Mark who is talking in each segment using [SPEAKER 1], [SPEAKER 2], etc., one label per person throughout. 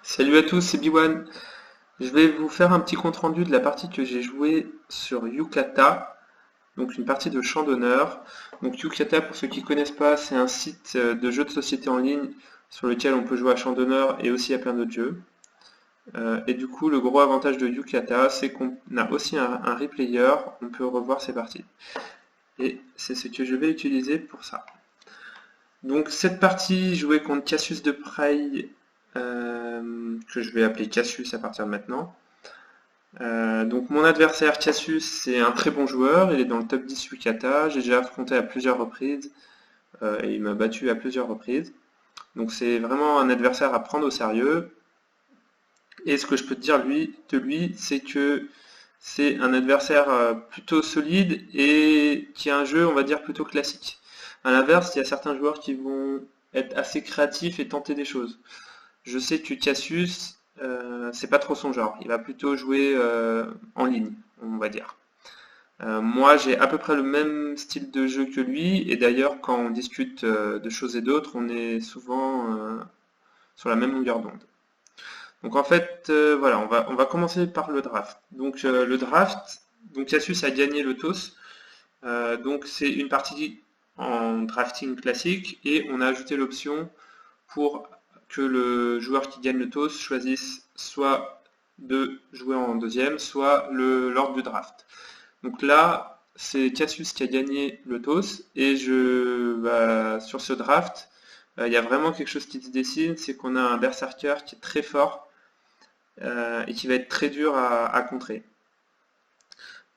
[SPEAKER 1] Salut à tous, c'est Biwan. Je vais vous faire un petit compte rendu de la partie que j'ai jouée sur Yucata, donc une partie de Champ d'honneur. Donc Yucata, pour ceux qui ne connaissent pas, c'est un site de jeux de société en ligne sur lequel on peut jouer à Champ d'honneur et aussi à plein d'autres jeux. Et du coup, le gros avantage de Yucata, c'est qu'on a aussi un replayer, on peut revoir ses parties. Et c'est ce que je vais utiliser pour ça. Donc cette partie jouée contre Cassius de Prey, que je vais appeler Cassius à partir de maintenant. Donc mon adversaire Cassius, c'est un très bon joueur, il est dans le top 10 Yucata, j'ai déjà affronté à plusieurs reprises et il m'a battu à plusieurs reprises. Donc c'est vraiment un adversaire à prendre au sérieux. Et ce que je peux te dire de lui, c'est que c'est un adversaire plutôt solide et qui a un jeu, on va dire, plutôt classique. À l'inverse, il y a certains joueurs qui vont être assez créatifs et tenter des choses. Je sais que Cassius, c'est pas trop son genre. Il va plutôt jouer en ligne, on va dire. Moi, j'ai à peu près le même style de jeu que lui, et d'ailleurs, quand on discute de choses et d'autres, on est souvent sur la même longueur d'onde. Donc en fait, voilà, on va commencer par le draft. Donc le draft, donc Cassius a gagné le toss. Donc c'est une partie en drafting classique, et on a ajouté l'option pour que le joueur qui gagne le toss choisisse soit de jouer en deuxième, soit l'ordre du draft. Donc là, c'est Cassius qui a gagné le toss, et sur ce draft, il y a vraiment quelque chose qui se dessine, c'est qu'on a un berserker qui est très fort et qui va être très dur à contrer.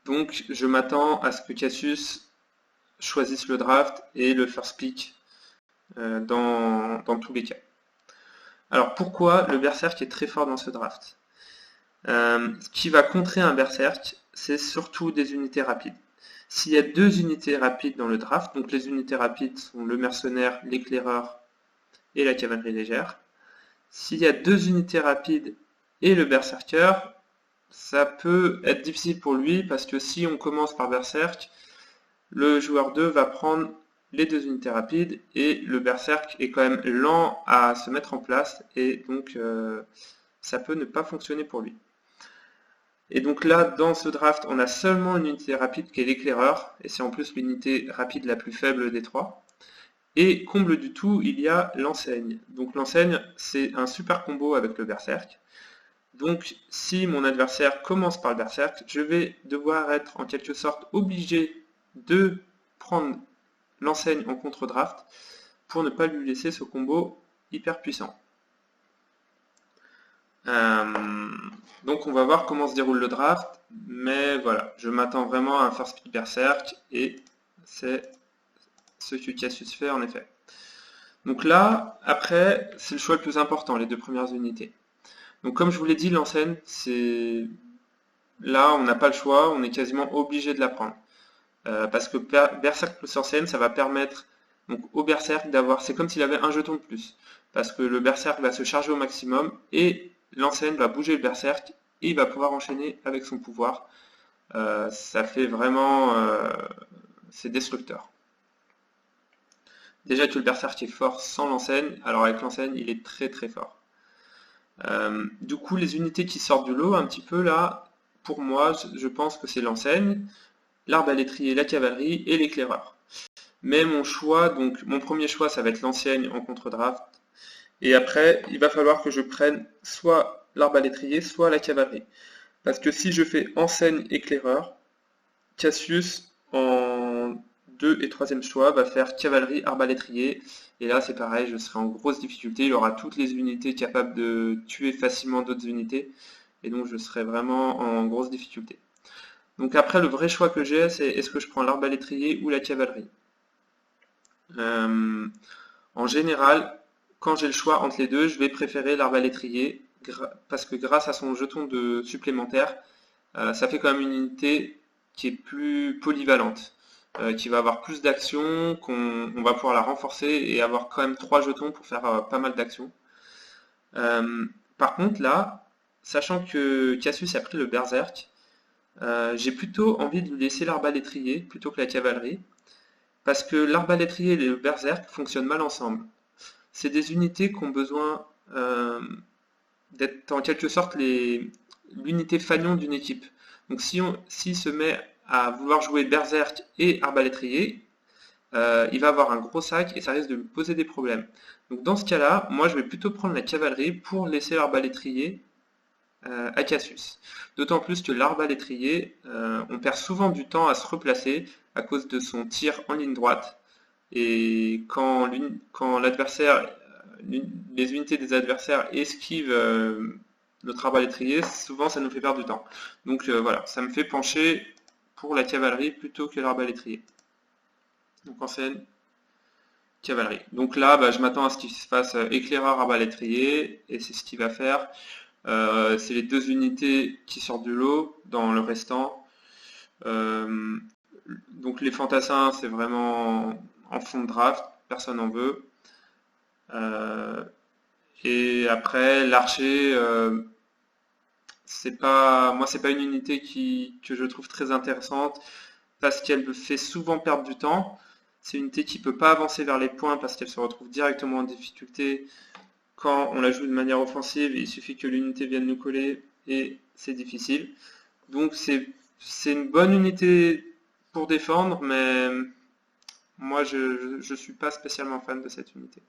[SPEAKER 1] Donc je m'attends à ce que Cassius choisisse le draft et le first pick dans tous les cas. Alors pourquoi le berserk est très fort dans ce draft? Ce qui va contrer un berserk, c'est surtout des unités rapides. S'il y a deux unités rapides dans le draft, donc les unités rapides sont le mercenaire, l'éclaireur et la cavalerie légère. S'il y a deux unités rapides et le berserker, ça peut être difficile pour lui parce que si on commence par berserk, le joueur 2 va prendre les deux unités rapides et le berserk est quand même lent à se mettre en place et donc ça peut ne pas fonctionner pour lui. Et donc là, dans ce draft, on a seulement une unité rapide qui est l'éclaireur, et c'est en plus l'unité rapide la plus faible des trois. Et comble du tout, il y a l'enseigne. Donc l'enseigne, c'est un super combo avec le berserk. Donc si mon adversaire commence par le berserk, je vais devoir être en quelque sorte obligé de prendre l'enseigne en contre-draft pour ne pas lui laisser ce combo hyper puissant. Donc on va voir comment se déroule le draft, mais voilà, je m'attends vraiment à un first pick berserk et c'est ce que Cassius fait en effet. Donc là, après, c'est le choix le plus important, les deux premières unités. Donc comme je vous l'ai dit, l'enseigne, c'est là on n'a pas le choix, on est quasiment obligé de la prendre. Parce que berserk plus enseigne, ça va permettre donc au berserk d'avoir, c'est comme s'il avait un jeton de plus. Parce que le berserk va se charger au maximum et l'enseigne va bouger le berserk et il va pouvoir enchaîner avec son pouvoir. Ça fait vraiment... c'est destructeur. Déjà que le berserk est fort sans l'enseigne, alors avec l'enseigne il est très très fort. Du coup les unités qui sortent du lot un petit peu là, pour moi je pense que c'est l'enseigne, l'arbalétrier, la cavalerie et l'éclaireur. Mais mon choix, donc mon premier choix ça va être l'enseigne en contre-draft. Et après, il va falloir que je prenne soit l'arbalétrier, soit la cavalerie. Parce que si je fais enseigne éclaireur, Cassius en 2 et 3e choix va faire cavalerie arbalétrier. Et là c'est pareil, je serai en grosse difficulté. Il aura toutes les unités capables de tuer facilement d'autres unités. Et donc je serai vraiment en grosse difficulté. Donc après le vrai choix que j'ai, c'est est-ce que je prends l'arbalétrier ou la cavalerie. En général, quand j'ai le choix entre les deux, je vais préférer l'arbalétrier parce que grâce à son jeton de supplémentaire, ça fait quand même une unité qui est plus polyvalente, qui va avoir plus d'actions, qu'on va pouvoir la renforcer et avoir quand même 3 jetons pour faire pas mal d'actions. Par contre là, sachant que Cassius a pris le berserk, j'ai plutôt envie de lui laisser l'arbalétrier plutôt que la cavalerie, parce que l'arbalétrier et le berserk fonctionnent mal ensemble. C'est des unités qui ont besoin d'être en quelque sorte l'unité fanion d'une équipe. Donc s'il se met à vouloir jouer berserk et arbalétrier, il va avoir un gros sac et ça risque de lui poser des problèmes. Donc dans ce cas-là, moi je vais plutôt prendre la cavalerie pour laisser l'arbalétrier à Cassius. D'autant plus que l'arbalétrier, on perd souvent du temps à se replacer à cause de son tir en ligne droite. Et quand l'adversaire, les unités des adversaires esquivent notre arbalétrier, souvent ça nous fait perdre du temps. Donc voilà, ça me fait pencher pour la cavalerie plutôt que l'arbalétrier. Donc en scène, cavalerie. Donc là, je m'attends à ce qu'il se fasse éclaireur arbalétrier, et c'est ce qu'il va faire. C'est les deux unités qui sortent du lot dans le restant. Donc les fantassins, c'est vraiment en fond de draft, personne n'en veut. Et après, l'archer, c'est pas une unité que je trouve très intéressante parce qu'elle me fait souvent perdre du temps. C'est une unité qui ne peut pas avancer vers les points parce qu'elle se retrouve directement en difficulté. Quand on la joue de manière offensive, il suffit que l'unité vienne nous coller et c'est difficile. Donc c'est une bonne unité pour défendre, mais moi je ne suis pas spécialement fan de cette unité.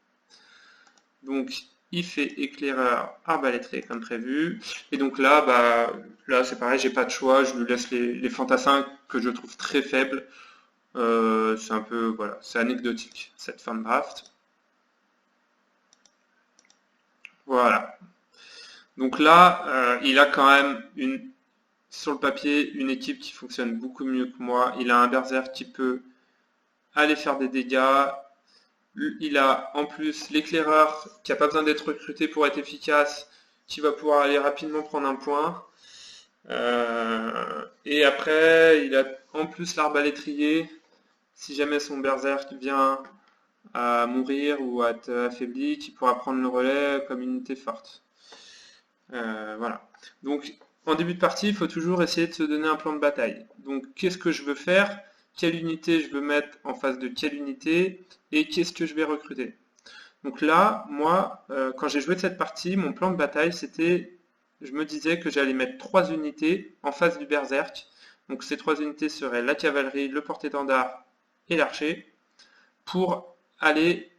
[SPEAKER 1] Donc il fait éclaireur arbalétrier comme prévu. Et donc là, là c'est pareil, j'ai pas de choix, je lui laisse les fantassins que je trouve très faibles. C'est un peu, voilà, c'est anecdotique cette fin de draft. Voilà. Donc là, il a quand même sur le papier une équipe qui fonctionne beaucoup mieux que moi. Il a un berserk qui peut aller faire des dégâts. Il a en plus l'éclaireur qui n'a pas besoin d'être recruté pour être efficace, qui va pouvoir aller rapidement prendre un point. Et après, il a en plus l'arbalétrier. Si jamais son berserk vient à mourir ou à être affaibli, qui pourra prendre le relais comme unité forte. Voilà. Donc, en début de partie, il faut toujours essayer de se donner un plan de bataille. Donc, qu'est-ce que je veux faire? Quelle unité je veux mettre en face de quelle unité? Et qu'est-ce que je vais recruter? Donc là, moi, quand j'ai joué de cette partie, mon plan de bataille, c'était, je me disais que j'allais mettre 3 unités en face du berserk. Donc ces 3 unités seraient la cavalerie, le porte-étendard et l'archer, pour aller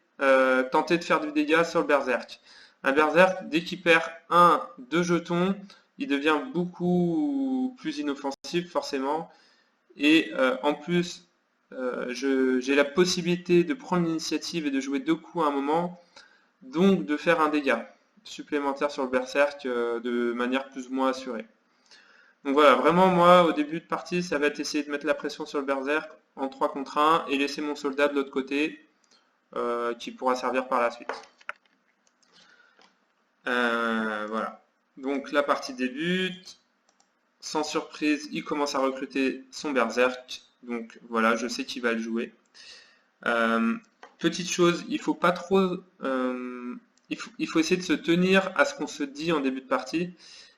[SPEAKER 1] tenter de faire du dégât sur le berserk. Un berserk, dès qu'il perd 2 jetons, il devient beaucoup plus inoffensif forcément. Et en plus, j'ai la possibilité de prendre l'initiative et de jouer 2 coups à un moment, donc de faire un dégât supplémentaire sur le berserk de manière plus ou moins assurée. Donc voilà, vraiment moi au début de partie, ça va être essayer de mettre la pression sur le berserk en 3 contre 1 et laisser mon soldat de l'autre côté qui pourra servir par la suite. Voilà. Donc la partie débute. Sans surprise, il commence à recruter son berserk. Donc voilà, je sais qu'il va le jouer. Petite chose, il faut pas trop... il faut essayer de se tenir à ce qu'on se dit en début de partie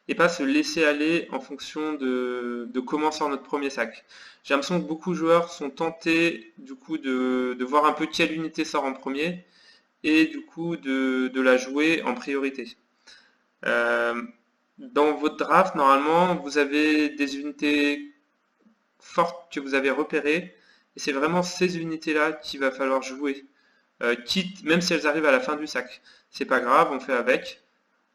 [SPEAKER 1] et pas se laisser aller en fonction de comment sort notre premier sac. J'ai l'impression que beaucoup de joueurs sont tentés du coup de voir un peu quelle unité sort en premier et du coup de la jouer en priorité. Dans votre draft, normalement, vous avez des unités fortes que vous avez repérées et c'est vraiment ces unités-là qu'il va falloir jouer. Quitte, même si elles arrivent à la fin du sac, c'est pas grave, on fait avec.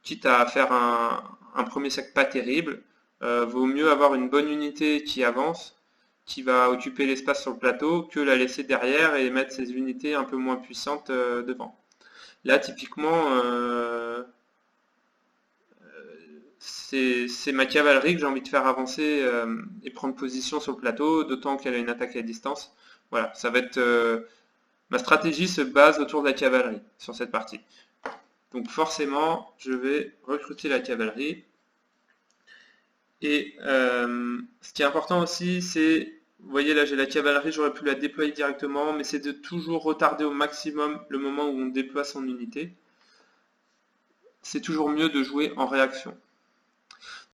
[SPEAKER 1] Quitte à faire un premier sac pas terrible, vaut mieux avoir une bonne unité qui avance, qui va occuper l'espace sur le plateau, que la laisser derrière et mettre ces unités un peu moins puissantes devant. Là, typiquement, c'est ma cavalerie que j'ai envie de faire avancer et prendre position sur le plateau, d'autant qu'elle a une attaque à distance. Voilà, ça va être... ma stratégie se base autour de la cavalerie sur cette partie. Donc forcément, je vais recruter la cavalerie. Et ce qui est important aussi, c'est, vous voyez là j'ai la cavalerie, j'aurais pu la déployer directement, mais c'est de toujours retarder au maximum le moment où on déploie son unité. C'est toujours mieux de jouer en réaction.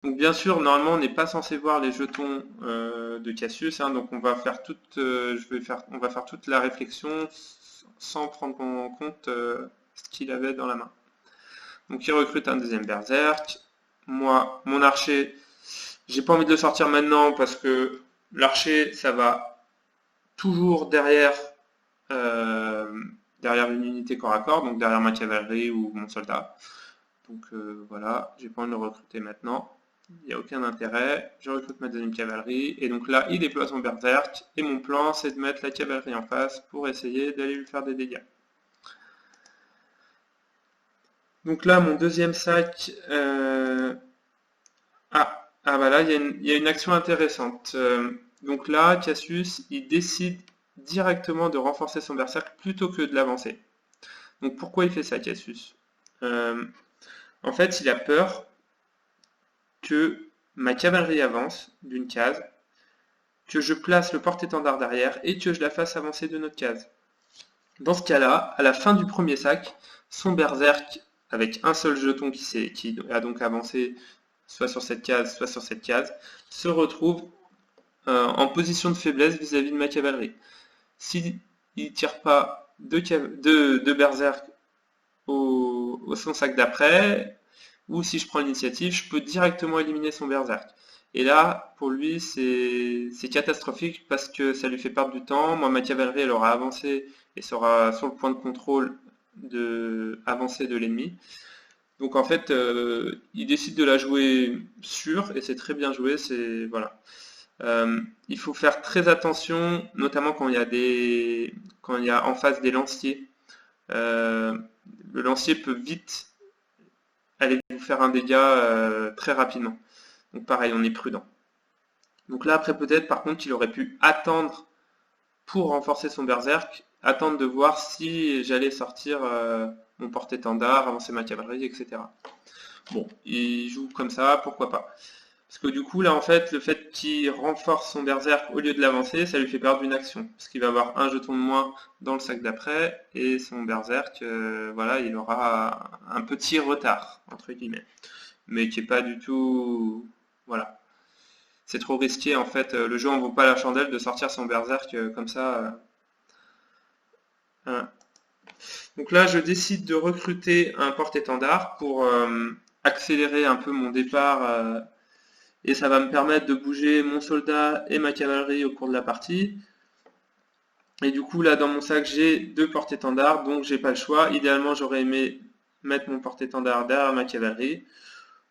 [SPEAKER 1] Donc bien sûr, normalement, on n'est pas censé voir les jetons de Cassius, hein, donc on va faire on va faire toute la réflexion sans prendre en compte ce qu'il avait dans la main. Donc il recrute un deuxième berserk. Moi, mon archer, j'ai pas envie de le sortir maintenant parce que l'archer, ça va toujours derrière une unité corps à corps, donc derrière ma cavalerie ou mon soldat. Donc voilà, j'ai pas envie de le recruter maintenant. Il n'y a aucun intérêt. Je recrute ma deuxième cavalerie. Et donc là, il déploie son berserk. Et mon plan, c'est de mettre la cavalerie en face pour essayer d'aller lui faire des dégâts. Donc là, mon deuxième sac... voilà, il y a une action intéressante. Donc là, Cassius, il décide directement de renforcer son berserk plutôt que de l'avancer. Donc pourquoi il fait ça, Cassius? En fait, il a peur que ma cavalerie avance d'une case, que je place le porte-étendard derrière et que je la fasse avancer de notre case. Dans ce cas-là, à la fin du premier sac, son berserk, avec un seul jeton qui a donc avancé soit sur cette case, soit sur cette case, se retrouve en position de faiblesse vis-à-vis de ma cavalerie. S'il ne tire pas deux berserk au son sac d'après, ou si je prends l'initiative, je peux directement éliminer son berserk. Et là, pour lui, c'est catastrophique parce que ça lui fait perdre du temps. Moi, ma cavalerie, elle aura avancé et sera sur le point de contrôle avancé de l'ennemi. Donc en fait, il décide de la jouer sûre et c'est très bien joué. Voilà. Il faut faire très attention, notamment quand il y a en face des lanciers. Le lancier peut vite aller vous faire un dégât très rapidement. Donc pareil, on est prudent. Donc là, après peut-être, par contre, il aurait pu attendre pour renforcer son berserk, attendre de voir si j'allais sortir mon porte-étendard, avancer ma cavalerie, etc. Bon, il joue comme ça, pourquoi pas. Parce que du coup, là, en fait, le fait qu'il renforce son berserk au lieu de l'avancer, ça lui fait perdre une action. Parce qu'il va avoir un jeton de moins dans le sac d'après, et son berserk, voilà, il aura un petit retard, entre guillemets. Mais qui n'est pas du tout... Voilà. C'est trop risqué, en fait. Le jeu en vaut pas la chandelle de sortir son berserk comme ça. Hein. Donc là, je décide de recruter un porte-étendard pour accélérer un peu mon départ et ça va me permettre de bouger mon soldat et ma cavalerie au cours de la partie. Et du coup, là, dans mon sac, j'ai deux porte-étendards, donc j'ai pas le choix. Idéalement, j'aurais aimé mettre mon porte-étendard derrière ma cavalerie.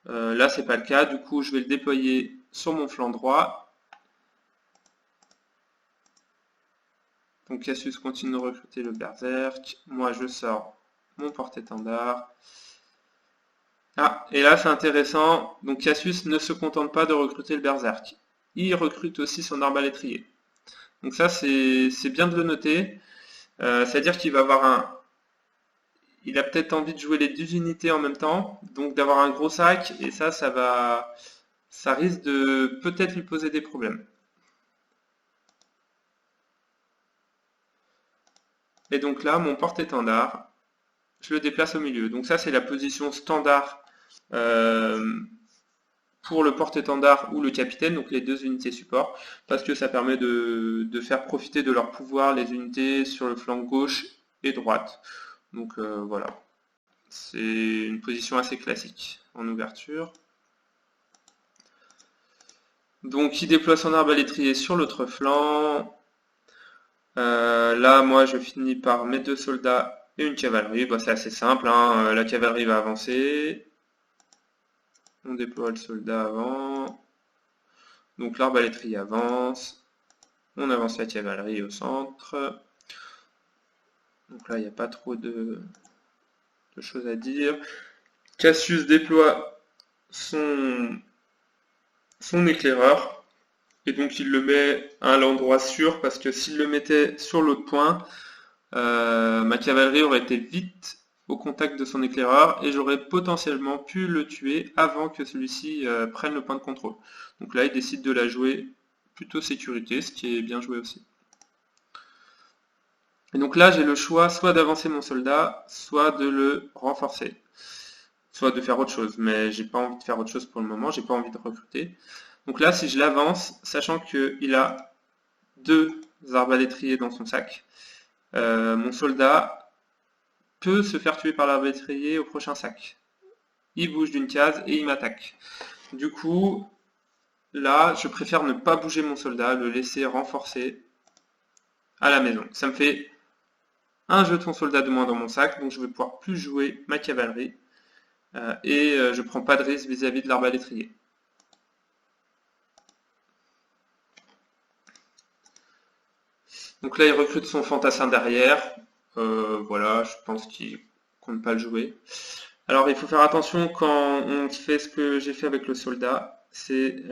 [SPEAKER 1] Là, c'est pas le cas. Du coup, je vais le déployer sur mon flanc droit. Donc Cassius continue de recruter le berserk. Moi, je sors mon porte-étendard. Ah, et là c'est intéressant, donc Cassius ne se contente pas de recruter le berserk. Il recrute aussi son arbalétrier. Donc ça c'est bien de le noter. C'est-à-dire qu'il va avoir il a peut-être envie de jouer les deux unités en même temps, donc d'avoir un gros sac, et ça risque de peut-être lui poser des problèmes. Et donc là, mon porte-étendard, je le déplace au milieu. Donc ça c'est la position standard pour le porte-étendard ou le capitaine, donc les deux unités support, parce que ça permet de faire profiter de leur pouvoir les unités sur le flanc gauche et droite. Donc voilà, c'est une position assez classique en ouverture. Donc il déploie son arbalétrier sur l'autre flanc. Là, moi, je finis par mes deux soldats et une cavalerie. Bah, c'est assez simple, hein. La cavalerie va avancer. On déploie le soldat avant. Donc l'arbalétrier avance. On avance la cavalerie au centre. Donc là, il n'y a pas trop de choses à dire. Cassius déploie son éclaireur. Et donc il le met à l'endroit sûr, parce que s'il le mettait sur l'autre point, ma cavalerie aurait été vite au contact de son éclaireur et j'aurais potentiellement pu le tuer avant que celui-ci prenne le point de contrôle. Donc là, il décide de la jouer plutôt sécurité, ce qui est bien joué aussi. Et donc là, j'ai le choix soit d'avancer mon soldat, soit de le renforcer, soit de faire autre chose. Mais j'ai pas envie de faire autre chose pour le moment, j'ai pas envie de recruter. Donc là, si je l'avance, sachant qu'il a deux arbalétriers dans son sac, mon soldat peut se faire tuer par l'arbalétrier au prochain sac. il bouge d'une case et il m'attaque. Du coup, là, je préfère ne pas bouger mon soldat, le laisser renforcer à la maison. Ça me fait un jeton soldat de moins dans mon sac, donc je vais pouvoir plus jouer ma cavalerie. Et je prends pas de risque vis-à-vis de l'arbalétrier. Donc là, il recrute son fantassin derrière. Voilà, je pense qu'il compte pas le jouer. Alors, il faut faire attention quand on fait ce que j'ai fait avec le soldat. C'est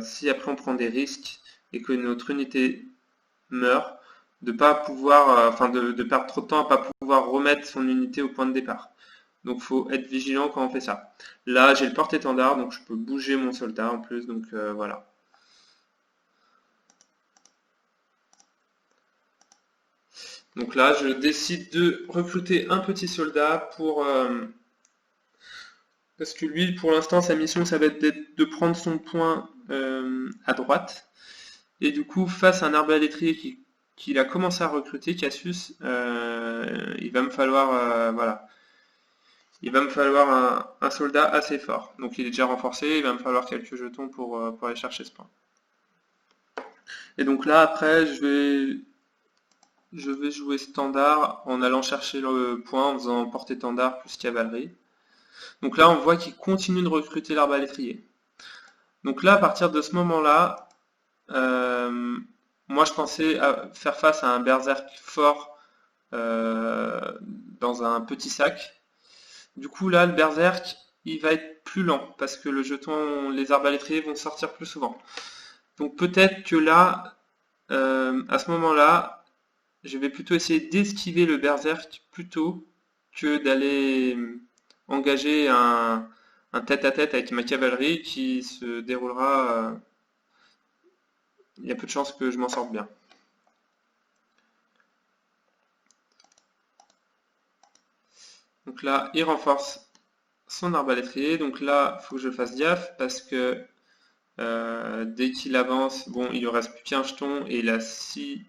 [SPEAKER 1] si après on prend des risques et que notre unité meurt, de pas pouvoir, de perdre trop de temps à pas pouvoir remettre son unité au point de départ. Donc, il faut être vigilant quand on fait ça. Là, j'ai le porte-étendard, donc je peux bouger mon soldat en plus. Donc voilà. Donc là, je décide de recruter un petit soldat pour... parce que lui, pour l'instant, sa mission, ça va être de prendre son point à droite. Et du coup, face à un arbalétrier qu'il a commencé à recruter, Cassius, il va me falloir... voilà. Il va me falloir un soldat assez fort. Donc il est déjà renforcé, il va me falloir quelques jetons pour aller chercher ce point. Et donc là, après, je vais jouer standard en allant chercher le point en faisant porte-étendard plus cavalerie. Donc là, on voit qu'il continue de recruter l'arbalétrier. Donc là, à partir de ce moment-là, moi je pensais faire face à un berserk fort dans un petit sac. Du coup là, le berserk, il va être plus lent parce que le jeton, les arbalétriers vont sortir plus souvent. Donc peut-être que là, à ce moment-là, je vais plutôt essayer d'esquiver le berserk plutôt que d'aller engager un tête-à-tête avec ma cavalerie qui se déroulera. Il y a peu de chances que je m'en sorte bien. Donc là, il renforce son arbalétrier. Donc là, il faut que je fasse gaffe parce que dès qu'il avance, bon, il ne reste plus qu'un jeton et il a 6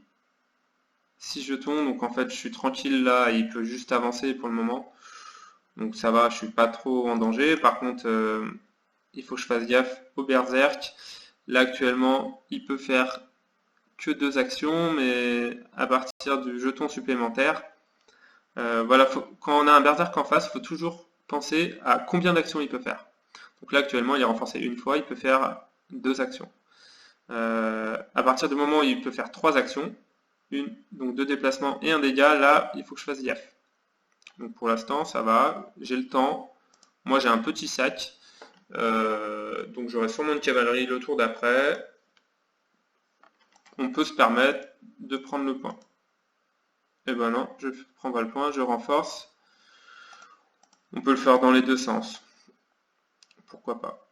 [SPEAKER 1] jetons. Donc en fait, je suis tranquille là, il peut juste avancer pour le moment. Donc ça va, je suis pas trop en danger. Par contre, il faut que je fasse gaffe au berserk. Là actuellement, il peut faire que 2 actions, mais à partir du jeton supplémentaire, voilà, quand on a un berserk en face, il faut toujours penser à combien d'actions il peut faire. Donc là actuellement, il est renforcé une fois, il peut faire 2 actions. À partir du moment où il peut faire 3 actions, donc 2 déplacements et un dégât, là, il faut que je fasse gaffe. Donc pour l'instant, ça va, j'ai le temps. Moi, j'ai un petit sac. Donc j'aurai sûrement une cavalerie le tour d'après. On peut se permettre de prendre le point. Et ben non, je prends pas le point, je renforce. On peut le faire dans les deux sens. Pourquoi pas.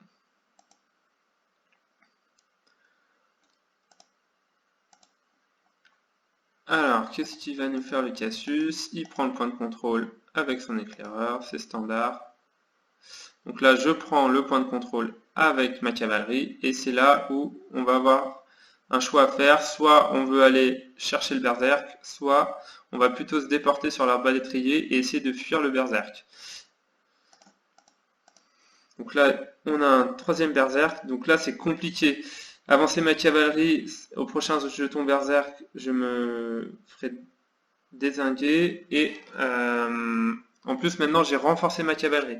[SPEAKER 1] Alors, qu'est-ce qu'il va nous faire le Cassius? Il prend le point de contrôle avec son éclaireur, c'est standard. Donc là, je prends le point de contrôle avec ma cavalerie, et c'est là où on va avoir un choix à faire. Soit on veut aller chercher le berserk, soit on va plutôt se déporter sur l'arbalétrier et essayer de fuir le berserk. Donc là, on a un troisième berserk, donc là c'est compliqué. Avancer ma cavalerie, au prochain jeton berserk, je me ferai dézinguer, et en plus maintenant j'ai renforcé ma cavalerie.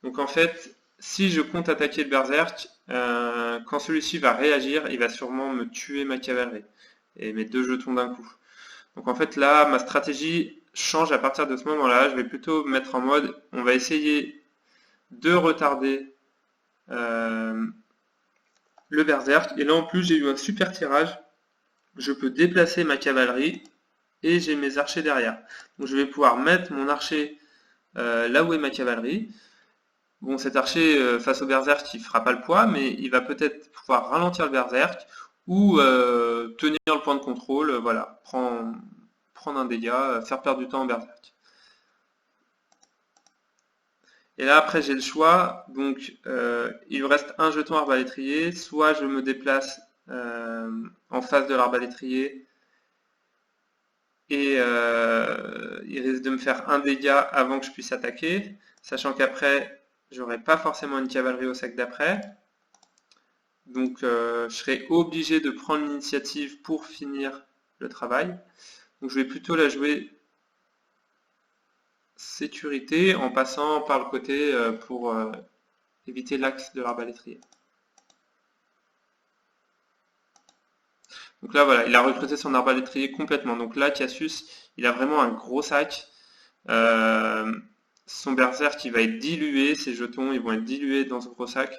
[SPEAKER 1] Donc en fait, si je compte attaquer le berserk, quand celui-ci va réagir, il va sûrement me tuer ma cavalerie et mes 2 jetons d'un coup. Donc en fait là, ma stratégie change à partir de ce moment-là. Je vais plutôt me mettre en mode, on va essayer de retarder le berserk. Et là en plus, j'ai eu un super tirage. Je peux déplacer ma cavalerie et j'ai mes archers derrière. Donc je vais pouvoir mettre mon archer là où est ma cavalerie. Bon, cet archer, face au berserk, il fera pas le poids, mais il va peut-être pouvoir ralentir le berserk ou tenir le point de contrôle, voilà, prendre un dégât, faire perdre du temps au berserk. Et là, après, j'ai le choix, donc il me reste un jeton arbalétrier, soit je me déplace en face de l'arbalétrier et il risque de me faire un dégât avant que je puisse attaquer, sachant qu'après, j'aurai pas forcément une cavalerie au sac d'après. Donc je serai obligé de prendre l'initiative pour finir le travail. Donc je vais plutôt la jouer sécurité en passant par le côté pour éviter l'axe de l'arbalétrier. Donc là voilà, il a recruté son arbalétrier complètement. Donc là Cassius, il a vraiment un gros sac. Son berserk il va être dilué, ses jetons ils vont être dilués dans ce gros sac.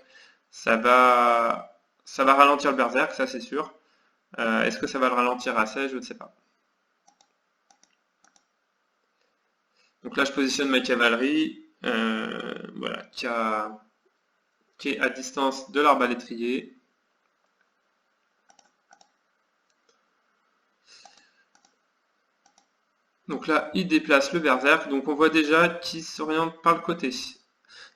[SPEAKER 1] Ça va ralentir le berserk, ça c'est sûr. Est-ce que ça va le ralentir assez? Je ne sais pas. Donc là je positionne ma cavalerie, voilà, qui est à distance de l'arbalétrier. Donc là, il déplace le berserk. Donc on voit déjà qu'il s'oriente par le côté.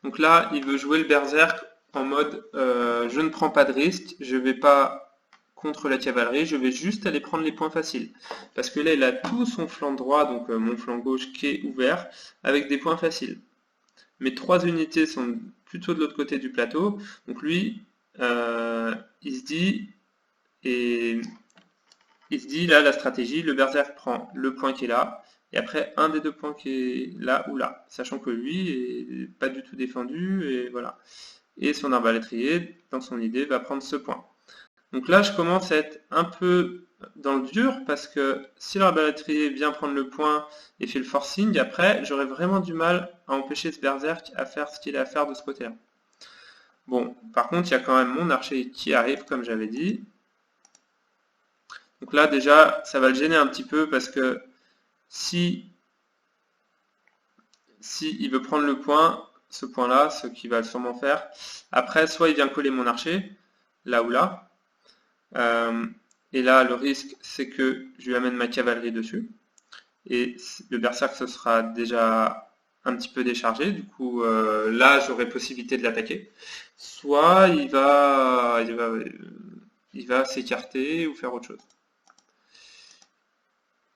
[SPEAKER 1] Donc là, il veut jouer le berserk en mode je ne prends pas de risque, je ne vais pas contre la cavalerie, je vais juste aller prendre les points faciles. Parce que là, il a tout son flanc droit, donc mon flanc gauche qui est ouvert, avec des points faciles. Mes 3 unités sont plutôt de l'autre côté du plateau. Donc lui, il se dit, là, la stratégie, le berserk prend le point qui est là, et après un des deux points qui est là ou là, sachant que lui est pas du tout défendu, et voilà. Et son arbalétrier, dans son idée, va prendre ce point. Donc là, je commence à être un peu dans le dur, parce que si l'arbalétrier vient prendre le point et fait le forcing, après, j'aurai vraiment du mal à empêcher ce berserk à faire ce qu'il a à faire de ce côté-là. Bon, par contre, il y a quand même mon archer qui arrive, comme j'avais dit. Donc là, déjà, ça va le gêner un petit peu, parce que si il veut prendre le point, ce point-là, ce qu'il va sûrement faire, après, soit il vient coller mon archer, là ou là, et là, le risque, c'est que je lui amène ma cavalerie dessus, et le berserk, ce sera déjà un petit peu déchargé, du coup, là, j'aurai possibilité de l'attaquer, soit il va s'écarter ou faire autre chose.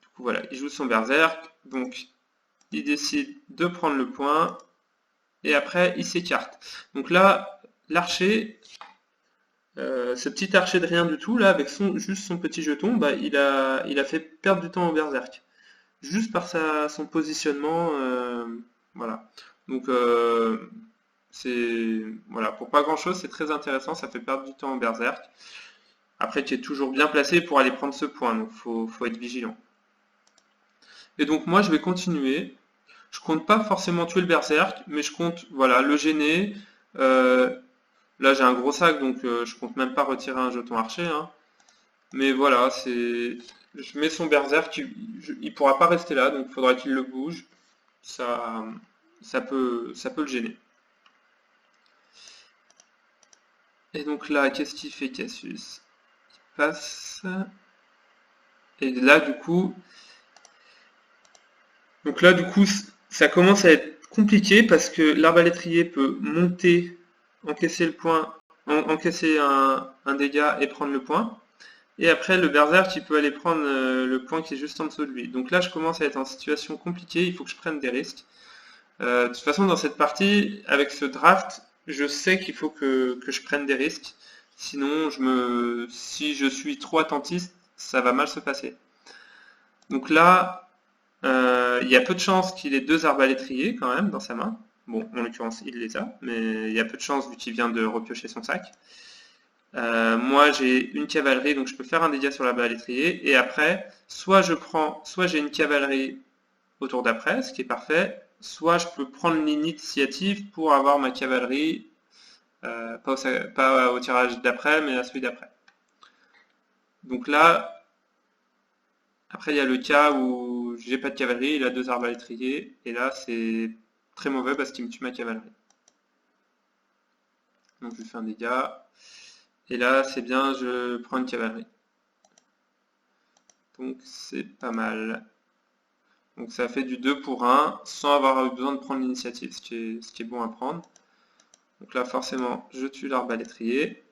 [SPEAKER 1] Du coup, voilà, il joue son berserk, donc il décide de prendre le point, et après il s'écarte. Donc là, l'archer, ce petit archer de rien du tout, là, avec juste son petit jeton, bah, il a fait perdre du temps au berserk. Juste par son positionnement, voilà. Donc c'est voilà, pour pas grand chose, c'est très intéressant, ça fait perdre du temps au berserk. Après, tu es toujours bien placé pour aller prendre ce point, donc faut être vigilant. Et donc moi, je vais continuer. Je compte pas forcément tuer le berserk, mais je compte voilà le gêner. Là j'ai un gros sac, donc je compte même pas retirer un jeton archer. Hein. Mais voilà, je mets son berserk, il pourra pas rester là, donc il faudra qu'il le bouge. Ça peut le gêner. Et donc là, qu'est-ce qu'il fait Cassius? Il passe. Et là du coup. Donc là du coup, ça commence à être compliqué parce que l'arbalétrier peut monter, encaisser le point, encaisser un dégât et prendre le point. Et après, le berserk, il peut aller prendre le point qui est juste en dessous de lui. Donc là, je commence à être en situation compliquée, il faut que je prenne des risques. De toute façon, dans cette partie, avec ce draft, je sais qu'il faut que je prenne des risques. Sinon, si je suis trop attentiste, ça va mal se passer. Donc là, il y a peu de chances qu'il ait 2 arbalétriers quand même dans sa main. Bon, en l'occurrence, il les a, mais il y a peu de chances vu qu'il vient de repiocher son sac. Moi, j'ai une cavalerie, donc je peux faire un dégât sur l'arbalétrier. Et après, soit j'ai une cavalerie au tour d'après, ce qui est parfait, soit je peux prendre l'initiative pour avoir ma cavalerie, pas au tirage d'après, mais à celui d'après. Donc là, après il y a le cas où j'ai pas de cavalerie, il a 2 arbalétriers, et là c'est très mauvais parce qu'il me tue ma cavalerie. Donc je fais un dégât, et là c'est bien, je prends une cavalerie. Donc c'est pas mal. Donc ça fait du 2 pour 1 sans avoir eu besoin de prendre l'initiative, ce qui est bon à prendre. Donc là forcément je tue l'arbalétrier.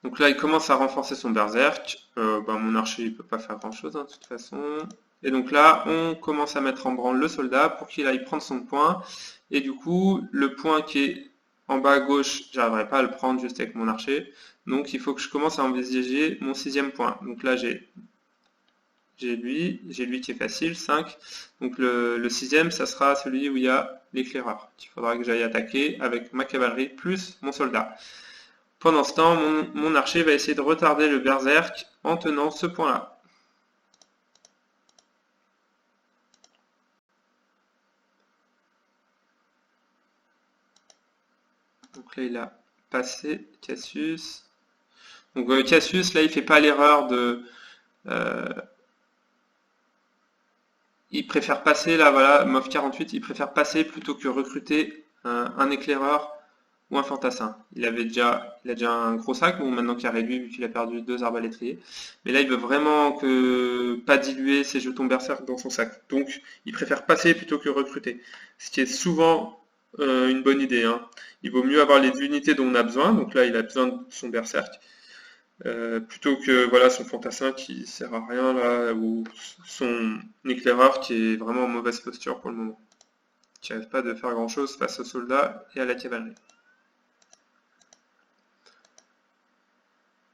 [SPEAKER 1] Donc là il commence à renforcer son berserk. Mon archer il peut pas faire grand chose de toute façon. Et donc là, on commence à mettre en branle le soldat pour qu'il aille prendre son point. Et du coup, le point qui est en bas à gauche, j'arriverai pas à le prendre juste avec mon archer. Donc il faut que je commence à envisager mon 6e point. Donc là, j'ai lui qui est facile, 5. Donc le 6e, ça sera celui où il y a l'éclaireur. Il faudra que j'aille attaquer avec ma cavalerie plus mon soldat. Pendant ce temps, mon archer va essayer de retarder le berserk en tenant ce point-là. Donc là, il a passé Cassius. Donc Cassius, là, il fait pas l'erreur de... il préfère passer, là, voilà, MOV 48, il préfère passer plutôt que recruter un éclaireur ou un fantassin. Il a déjà un gros sac, bon, maintenant qu'il a réduit, vu qu'il a perdu 2 arbalétriers. Mais là, il veut vraiment pas diluer ses jetons berserk dans son sac. Donc, il préfère passer plutôt que recruter. Ce qui est souvent une bonne idée, hein. Il vaut mieux avoir les unités dont on a besoin. Donc là, il a besoin de son berserk. Plutôt que voilà son fantassin qui sert à rien là, ou son éclaireur qui est vraiment en mauvaise posture pour le moment, qui n'arrive pas de faire grand chose face aux soldats et à la cavalerie.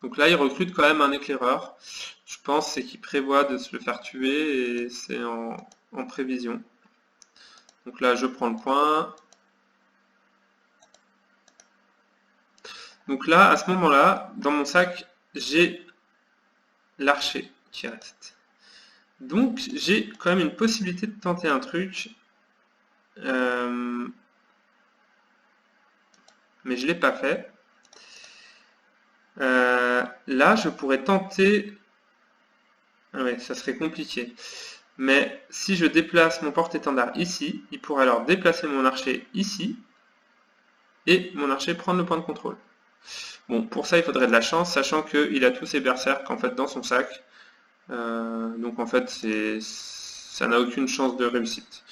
[SPEAKER 1] Donc là il recrute quand même un éclaireur, je pense c'est qu'il prévoit de se le faire tuer et c'est en prévision. Donc là je prends le point. Donc là à ce moment là dans mon sac j'ai l'archer qui reste. Donc j'ai quand même une possibilité de tenter un truc. Mais je ne l'ai pas fait. Là je pourrais tenter. Ouais, ça serait compliqué. Mais si je déplace mon porte-étendard ici, il pourrait alors déplacer mon archer ici. Et mon archer prendre le point de contrôle. Bon, pour ça il faudrait de la chance, sachant qu'il a tous ses berserks en fait dans son sac. Donc en fait ça n'a aucune chance de réussite.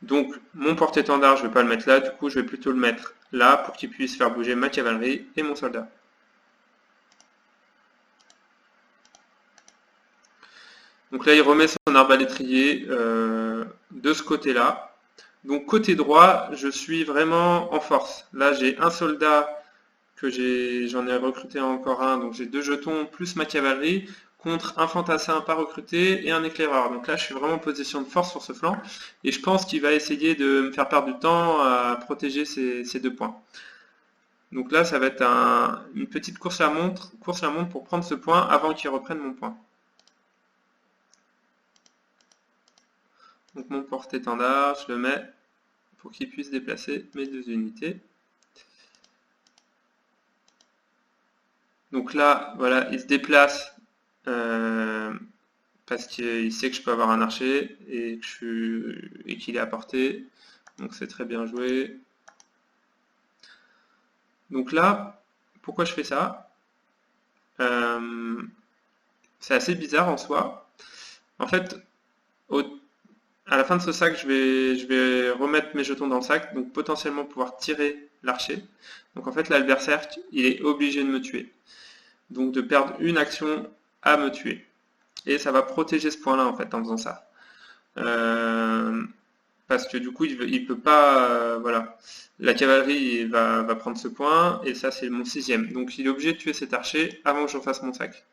[SPEAKER 1] Donc mon porte-étendard je ne vais pas le mettre là, du coup je vais plutôt le mettre là pour qu'il puisse faire bouger ma cavalerie et mon soldat. Donc là il remet son arbalétrier de ce côté là. Donc côté droit je suis vraiment en force. Là j'ai un soldat que j'en ai recruté encore un, donc j'ai 2 jetons plus ma cavalerie contre un fantassin pas recruté et un éclaireur. Donc là je suis vraiment en position de force sur ce flanc et je pense qu'il va essayer de me faire perdre du temps à protéger ces 2 points. Donc là ça va être une petite course à la montre pour prendre ce point avant qu'il reprenne mon point. Donc mon porte-étendard je le mets pour qu'il puisse déplacer mes 2 unités. Donc là, voilà, il se déplace parce qu'il sait que je peux avoir un archer et qu'il est à portée. Donc c'est très bien joué. Donc là, pourquoi je fais ça? C'est assez bizarre en soi. En fait, à la fin de ce sac, je vais remettre mes jetons dans le sac, donc potentiellement pouvoir tirer l'archer. Donc en fait, là, le berserk, il est obligé de me tuer. Donc de perdre une action à me tuer. Et ça va protéger ce point-là en fait en faisant ça. Parce que du coup il peut pas... voilà. La cavalerie va prendre ce point et ça c'est mon 6e. Donc il est obligé de tuer cet archer avant que je fasse mon sac.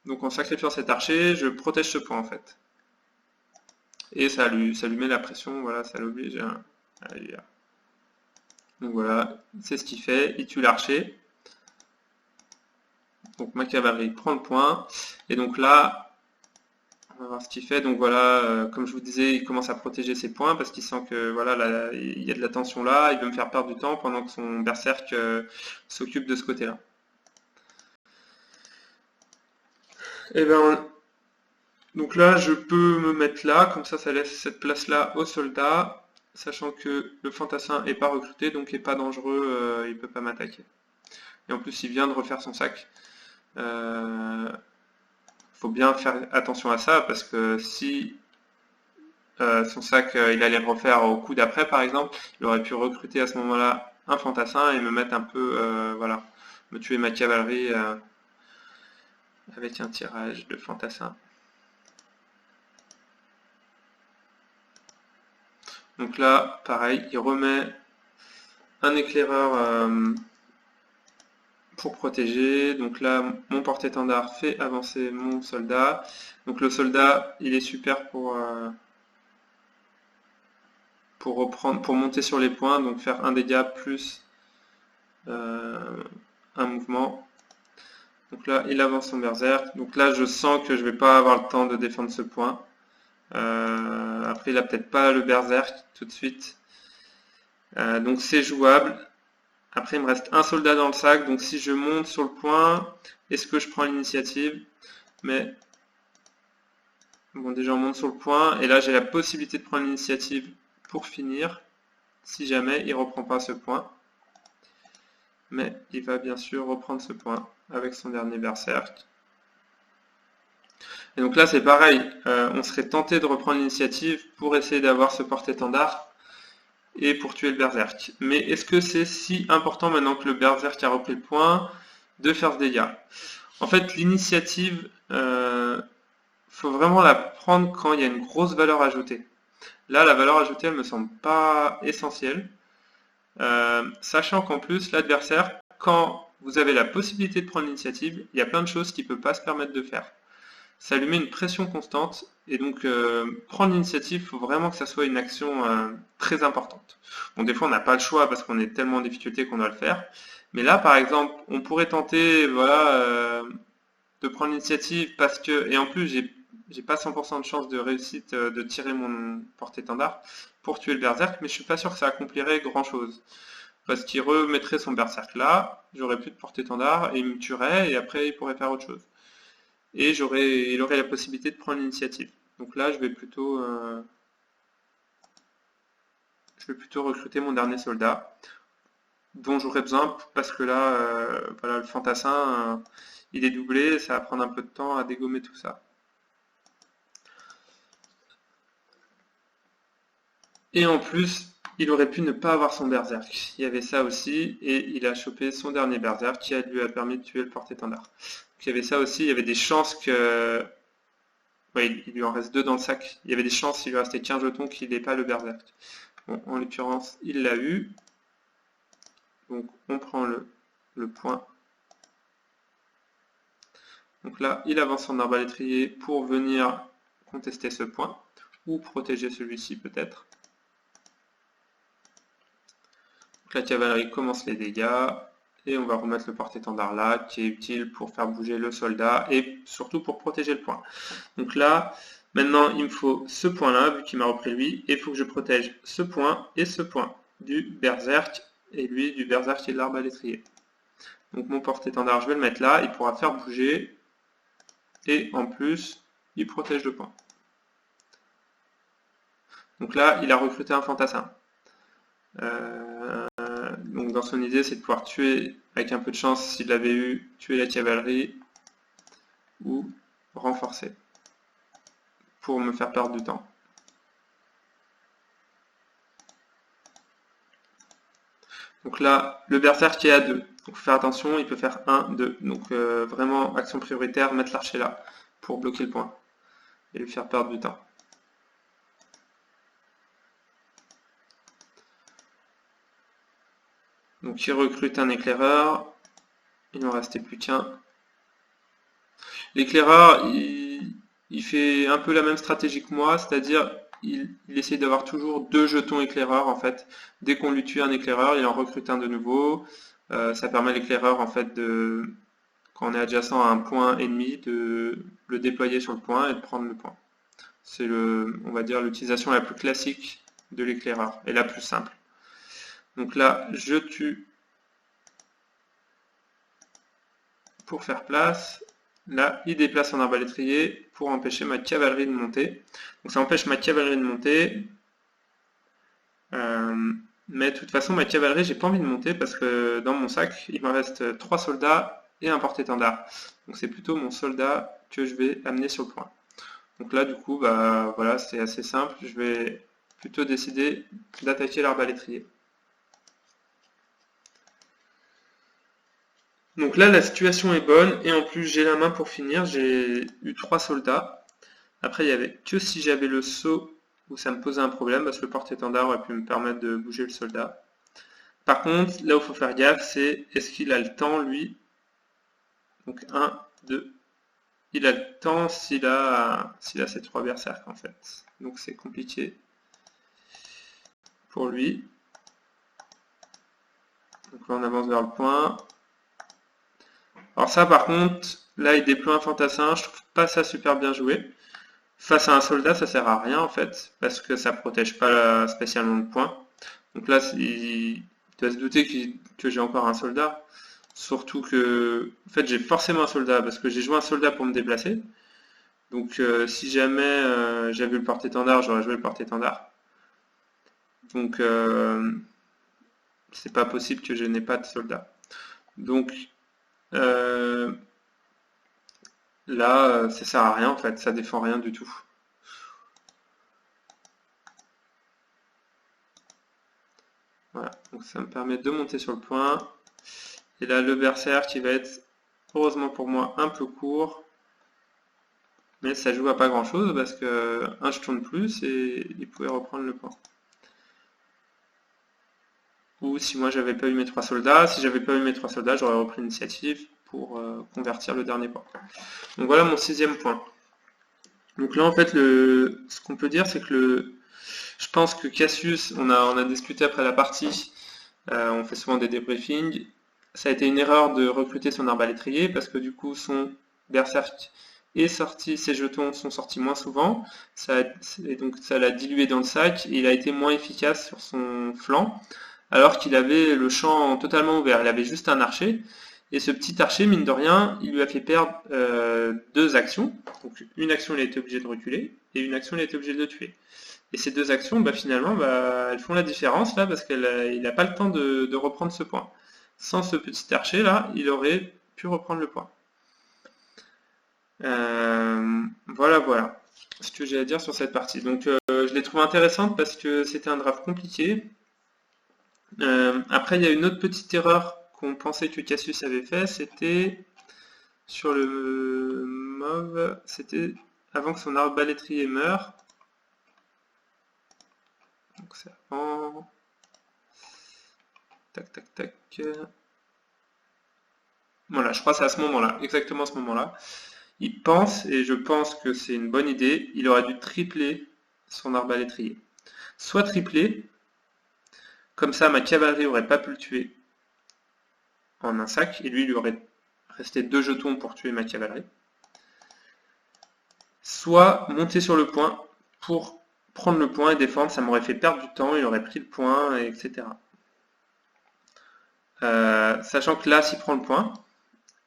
[SPEAKER 1] Donc en sacrifiant cet archer, je protège ce point en fait. Et ça lui met la pression, voilà, ça l'oblige à aller là. Donc voilà, c'est ce qu'il fait, il tue l'archer. Donc ma cavalerie prend le point. Et donc là, on va voir ce qu'il fait. Donc voilà, comme je vous disais, il commence à protéger ses points parce qu'il sent que voilà, là, il y a de la tension là, il veut me faire perdre du temps pendant que son berserk s'occupe de ce côté-là. Et ben, donc là, je peux me mettre là, comme ça laisse cette place-là au soldat, sachant que le fantassin n'est pas recruté, donc il n'est pas dangereux, il ne peut pas m'attaquer. Et en plus, il vient de refaire son sac. Faut bien faire attention à ça, parce que si son sac, il allait le refaire au coup d'après, par exemple, il aurait pu recruter à ce moment-là un fantassin et me mettre un peu, voilà, me tuer ma cavalerie. avec un tirage de fantassin. Donc là, pareil, il remet un éclaireur pour protéger. Donc là, mon porte-étendard fait avancer mon soldat. Donc le soldat, il est super pour reprendre, pour monter sur les points, donc faire un dégât plus un mouvement. Donc là, il avance son berserk. Donc là, je sens que je vais pas avoir le temps de défendre ce point. Après, il a peut-être pas le berserk tout de suite. Donc c'est jouable. Après, il me reste un soldat dans le sac. Donc si je monte sur le point, est-ce que je prends l'initiative? Mais bon, déjà on monte sur le point. Et là, j'ai la possibilité de prendre l'initiative pour finir. Si jamais il reprend pas ce point. Mais il va bien sûr reprendre ce point avec son dernier berserk. Et donc là c'est pareil, on serait tenté de reprendre l'initiative pour essayer d'avoir ce porte-étendard et pour tuer le berserk. Mais est-ce que c'est si important maintenant que le berserk a repris le point de faire ce dégât? En fait l'initiative, faut vraiment la prendre quand il y a une grosse valeur ajoutée. Là la valeur ajoutée elle me semble pas essentielle. Sachant qu'en plus l'adversaire, quand vous avez la possibilité de prendre l'initiative, il y a plein de choses qu'il ne peut pas se permettre de faire. Ça lui met une pression constante et donc prendre l'initiative, il faut vraiment que ça soit une action très importante. Bon, des fois on n'a pas le choix parce qu'on est tellement en difficulté qu'on doit le faire, mais là par exemple on pourrait tenter voilà, de prendre l'initiative parce que, et en plus j'ai pas 100% de chance de réussite de tirer mon porte-étendard pour tuer le berserk, mais je suis pas sûr que ça accomplirait grand chose. Parce qu'il remettrait son berserk là, j'aurais plus de porte-étendard et il me tuerait et après il pourrait faire autre chose. Et il aurait la possibilité de prendre l'initiative. Donc là je vais plutôt recruter mon dernier soldat dont j'aurais besoin parce que là voilà, le fantassin il est doublé, ça va prendre un peu de temps à dégommer tout ça. Et en plus, il aurait pu ne pas avoir son berserk. Il y avait ça aussi, et il a chopé son dernier berserk qui lui a permis de tuer le porte-étendard. Donc il y avait ça aussi, il y avait des chances que... Ouais, il lui en reste 2 dans le sac. Il y avait des chances, s'il lui restait qu'un jeton, qu'il n'ait pas le berserk. Bon, en l'occurrence, il l'a eu. Donc on prend le point. Donc là, il avance en arbalétrier pour venir contester ce point, ou protéger celui-ci peut-être. Donc la cavalerie commence les dégâts et on va remettre le porte-étendard là qui est utile pour faire bouger le soldat et surtout pour protéger le point. Donc là, maintenant il me faut ce point là vu qu'il m'a repris lui et il faut que je protège ce point et ce point du berserk et lui du berserk et de l'arbalétrier. Donc mon porte-étendard je vais le mettre là, il pourra faire bouger et en plus il protège le point. Donc là il a recruté un fantassin. Donc dans son idée, c'est de pouvoir tuer, avec un peu de chance, s'il l'avait eu, tuer la cavalerie ou renforcer pour me faire perdre du temps. Donc là, le berserk est à 2. Donc il faut faire attention, il peut faire 1, 2. Donc vraiment, action prioritaire, mettre l'archer là pour bloquer le point et lui faire perdre du temps. Donc il recrute un éclaireur, il n'en restait plus qu'un. L'éclaireur, il fait un peu la même stratégie que moi, c'est-à-dire il essaie d'avoir toujours 2 jetons éclaireurs en fait. Dès qu'on lui tue un éclaireur, il en recrute un de nouveau. Ça permet à l'éclaireur en fait de, quand on est adjacent à un point ennemi, de le déployer sur le point et de prendre le point. C'est on va dire l'utilisation la plus classique de l'éclaireur et la plus simple. Donc là, je tue pour faire place. Là, il déplace son arbalétrier pour empêcher ma cavalerie de monter. Donc ça empêche ma cavalerie de monter. Mais de toute façon, ma cavalerie, j'ai pas envie de monter parce que dans mon sac, il me reste 3 soldats et un porte-étendard. Donc c'est plutôt mon soldat que je vais amener sur le point. Donc là, du coup, bah voilà, c'est assez simple. Je vais plutôt décider d'attaquer l'arbalétrier. Donc là, la situation est bonne, et en plus, j'ai la main pour finir. J'ai eu 3 soldats. Après, il n'y avait que si j'avais le saut où ça me posait un problème, parce que le porte-étendard aurait pu me permettre de bouger le soldat. Par contre, là où il faut faire gaffe, c'est est-ce qu'il a le temps, lui. Donc 1, 2. Il a le temps s'il a ses 3 berserks, en fait. Donc c'est compliqué pour lui. Donc là, on avance vers le point. Alors ça, par contre, là, il déploie un fantassin. Je trouve pas ça super bien joué. Face à un soldat, ça sert à rien, en fait, parce que ça protège pas spécialement le point. Donc là, il doit se douter que j'ai encore un soldat. Surtout que, en fait, j'ai forcément un soldat, parce que j'ai joué un soldat pour me déplacer. Donc si jamais j'avais le porte-étendard, j'aurais joué le porte-étendard. Donc c'est pas possible que je n'ai pas de soldat. Donc là, ça sert à rien en fait, ça défend rien du tout. Voilà, donc ça me permet de monter sur le point. Et là, le berserk qui va être, heureusement pour moi, un peu court. Mais ça joue à pas grand chose parce que un jeton de plus et il pouvait reprendre le point. Ou si moi j'avais pas eu mes 3 soldats, si j'avais pas eu mes 3 soldats, j'aurais repris l'initiative pour convertir le dernier point. Donc voilà mon 6e point. Donc là en fait ce qu'on peut dire c'est que je pense que Cassius, on a discuté après la partie, on fait souvent des débriefings, ça a été une erreur de recruter son arbalétrier parce que du coup son berserk est sorti, ses jetons sont sortis moins souvent, et donc ça l'a dilué dans le sac et il a été moins efficace sur son flanc alors qu'il avait le champ totalement ouvert, il avait juste un archer. Et ce petit archer, mine de rien, il lui a fait perdre 2 actions. Donc une action, il a été obligé de reculer, et une action, il a été obligé de tuer. Et ces 2 actions, finalement, elles font la différence là, parce qu'il n'a pas le temps de reprendre ce point. Sans ce petit archer là, il aurait pu reprendre le point. Voilà ce que j'ai à dire sur cette partie. Donc je l'ai trouvé intéressante parce que c'était un draft compliqué. Après, il y a une autre petite erreur qu'on pensait que Cassius avait fait, c'était sur le mauve, c'était avant que son arbalétrier meure. Donc c'est avant. Tac, tac, tac. Voilà, je crois que c'est à ce moment-là, exactement à ce moment-là. Il pense, et je pense que c'est une bonne idée, il aurait dû tripler son arbalétrier. Soit tripler, comme ça ma cavalerie aurait pas pu le tuer en un sac, et lui, il lui aurait resté 2 jetons pour tuer ma cavalerie. Soit monter sur le point pour prendre le point et défendre, ça m'aurait fait perdre du temps, il aurait pris le point, etc. Sachant que là, s'il prend le point,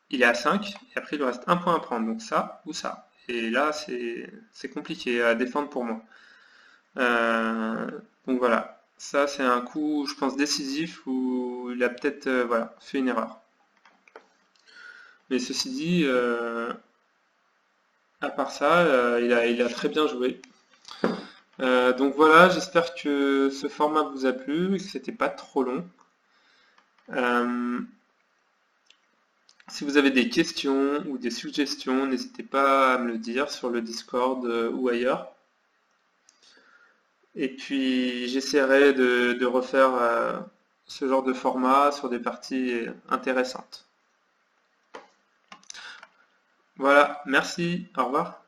[SPEAKER 1] il est à 5, et après il lui reste un point à prendre, donc ça ou ça. Et là, c'est compliqué à défendre pour moi. Donc voilà, ça c'est un coup, je pense, décisif où il a peut-être fait une erreur. Mais ceci dit, à part ça, il a très bien joué. Donc voilà, j'espère que ce format vous a plu et que c'était pas trop long. Si vous avez des questions ou des suggestions, n'hésitez pas à me le dire sur le Discord ou ailleurs. Et puis j'essaierai de refaire ce genre de format sur des parties intéressantes. Voilà, merci, au revoir.